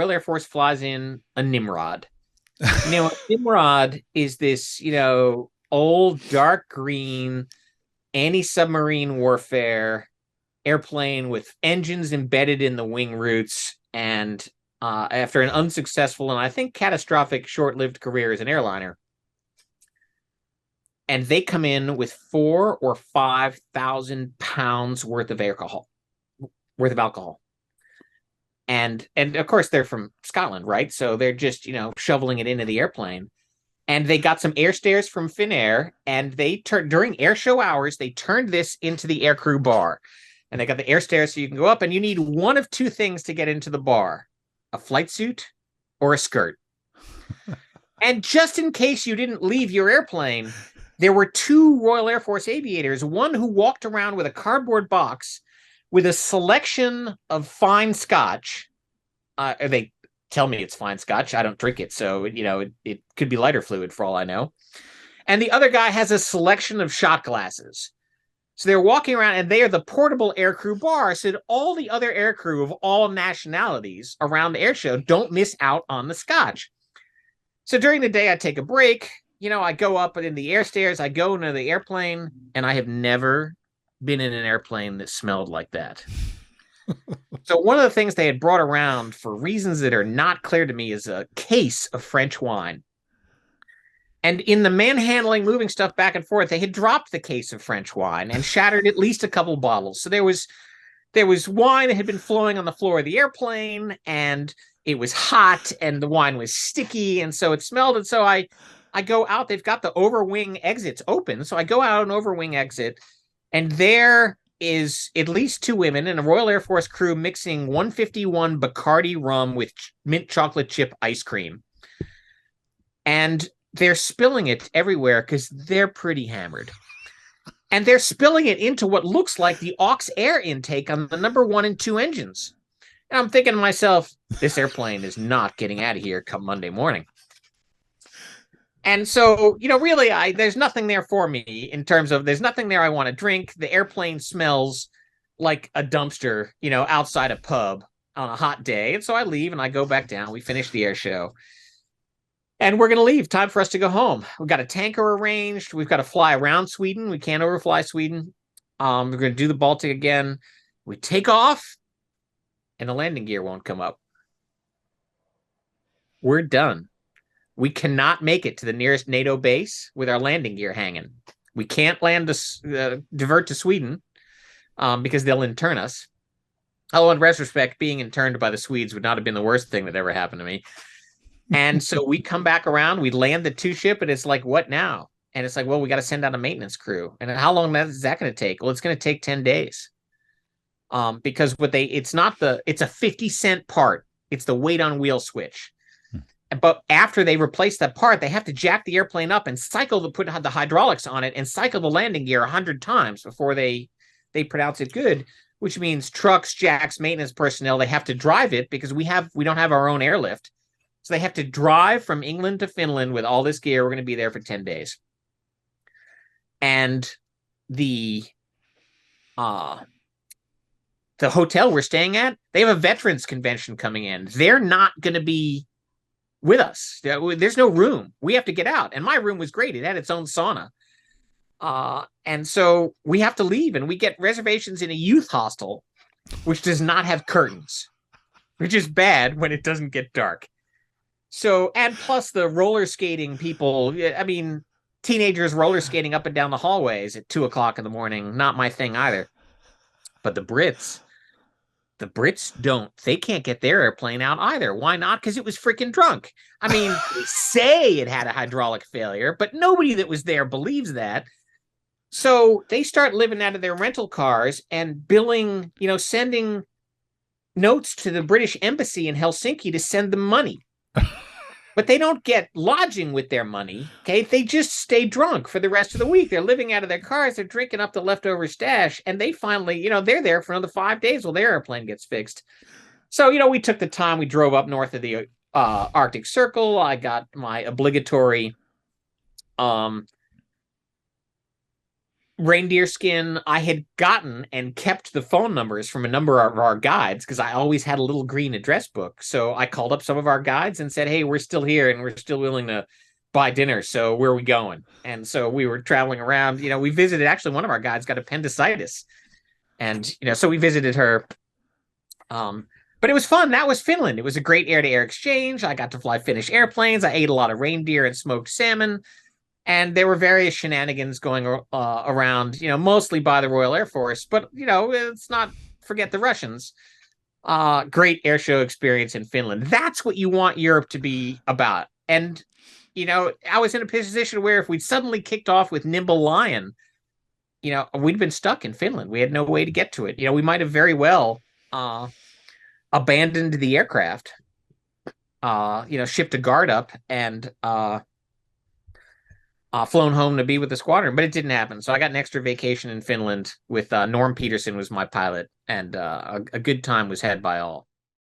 Royal Air Force flies in a Nimrod. A Nimrod is this, old dark green anti-submarine warfare airplane with engines embedded in the wing roots. And after an unsuccessful and I think catastrophic short-lived career as an airliner, and they come in with 4 or 5,000 pounds worth of alcohol. And of course they're from Scotland, right? So they're just, shoveling it into the airplane. And they got some air stairs from Finnair, and they turned during air show hours, they turned this into the aircrew bar. And they got the air stairs so you can go up, and you need one of two things to get into the bar: a flight suit or a skirt. And just in case you didn't leave your airplane, there were 2 Royal Air Force aviators, one who walked around with a cardboard box with a selection of fine scotch. They tell me it's fine scotch. I don't drink it, so it could be lighter fluid for all I know. And the other guy has a selection of shot glasses. So they're walking around, and they are the portable aircrew bar, so that all the other aircrew of all nationalities around the air show don't miss out on the scotch. So during the day, I take a break. I go up in the air stairs. I go into the airplane, and I have never been in an airplane that smelled like that. So one of the things they had brought around for reasons that are not clear to me is a case of French wine. And in the manhandling, moving stuff back and forth, they had dropped the case of French wine and shattered at least a couple bottles. So there was wine that had been flowing on the floor of the airplane, and it was hot, and the wine was sticky, and so it smelled. And so I go out. They've got the overwing exits open, so I go out an overwing exit, and there is at least 2 women and a Royal Air Force crew mixing 151 Bacardi rum with mint chocolate chip ice cream. And they're spilling it everywhere because they're pretty hammered. And they're spilling it into what looks like the aux air intake on the number 1 and 2 engines. And I'm thinking to myself, this airplane is not getting out of here come Monday morning. And so, really, there's nothing there for me in terms of there's nothing there I want to drink. The airplane smells like a dumpster, outside a pub on a hot day. And so I leave and I go back down. We finish the air show. And we're going to leave. Time for us to go home. We've got a tanker arranged. We've got to fly around Sweden. We can't overfly Sweden. We're going to do the Baltic again. We take off, and the landing gear won't come up. We're done. We cannot make it to the nearest NATO base with our landing gear hanging. We can't divert to Sweden because they'll intern us. Although, in retrospect, being interned by the Swedes would not have been the worst thing that ever happened to me. And so we come back around, we land the 2 ship, and it's like, what now? And it's like, well, we got to send out a maintenance crew. And how long is that going to take? Well, it's going to take 10 days. Because it's a 50-cent part. It's the weight on wheel switch. But after they replace that part, they have to jack the airplane up and put the hydraulics on it and cycle the landing gear 100 times before they pronounce it good, which means trucks, jacks, maintenance personnel, they have to drive it because we don't have our own airlift. So they have to drive from England to Finland with all this gear. We're going to be there for 10 days. And the hotel we're staying at, they have a veterans convention coming in. They're not going to be with us. There's no room. We have to get out. And my room was great. It had its own sauna. And so we have to leave, and we get reservations in a youth hostel, which does not have curtains, which is bad when it doesn't get dark. So, and plus the roller skating people, teenagers roller skating up and down the hallways at 2:00 in the morning, not my thing either. But the Brits don't. They can't get their airplane out either. Why not? Because it was freaking drunk. They say it had a hydraulic failure, but nobody that was there believes that. So they start living out of their rental cars and billing, sending notes to the British embassy in Helsinki to send them money. But they don't get lodging with their money, okay? They just stay drunk for the rest of the week. They're living out of their cars. They're drinking up the leftover stash, and they finally, they're there for another 5 days while their airplane gets fixed. So, we took the time. We drove up north of the Arctic Circle. I got my obligatory reindeer skin. I had gotten and kept the phone numbers from a number of our guides because I always had a little green address book. So I called up some of our guides and said, "Hey, we're still here and we're still willing to buy dinner. So where are we going?" And so we were traveling around. We visited, actually, one of our guides got appendicitis, and so we visited her. But it was fun. That was Finland. It was a great air-to-air exchange. I got to fly Finnish airplanes. I ate a lot of reindeer and smoked salmon, and there were various shenanigans going around, mostly by the Royal Air Force. But let's not forget the Russians. Great air show experience in Finland. That's what you want Europe to be about. And I was in a position where if we'd suddenly kicked off with Nimble Lion, we'd been stuck in Finland. We had no way to get to it. We might have very well abandoned the aircraft, shipped a guard up and flown home to be with the squadron, but it didn't happen. So I got an extra vacation in Finland with Norm Peterson was my pilot, and a good time was had by all.